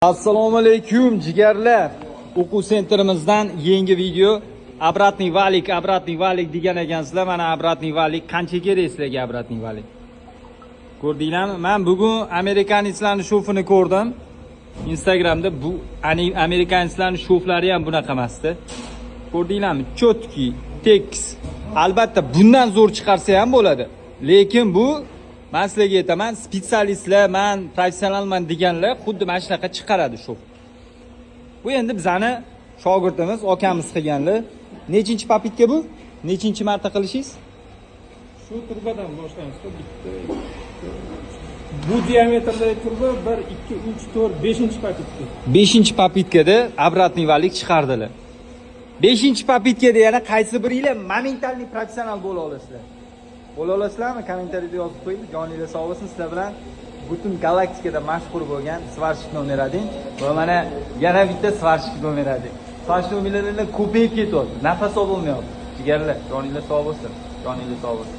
Assalomu alaykum jigarlar. O'quv sentrimizdan yangi video. Обратный валик degan ekansizlar. Mana обратный валик qancha kerak sizlarga обратный валик? Ko'rdinglarmi? Men bugun amerikanistlarning shofini ko'rdim. Instagramda bu amerikanistlarning shoflari ham bunaqa emasdi. Ko'rdinglarmi? Chotki, tekis. Albatta bundan zo'r chiqarsa ham bo'ladi. Lekin bu men sizlarga aytaman, spetsialistlar, men professionalman deganlar xuddi mana shunaqa chiqaradi shof. Bu endi bizani shogirdimiz, akamiz qilganlar. Nechinchi papitka bu? Nechinchi marta qilishingiz? Shu turbadan boshlaymiz. Bitta. Bu diametrdagi turba 1, 2, 3, 4, 5-papitka. 5-papitkada обратный валик chiqardilar. 5-papitkada yana qaysi biringlar momentalniy professional bo'la olasizlar? Bo'la olasizlarmi? Kommentariyada yozib qo'ying. Joningiz sog' bo'lsin. Sizlar bilan butun galaktikada mashhur bo'lgan svarshik nomer 1 va mana yana bitta svarshik nomer 1. Svarshik nomerlar ko'payib ketyapti. Nafas ololmayapti. Jigarlar, joningiz sog' bo'lsin. Joningiz sog' bo'lsin.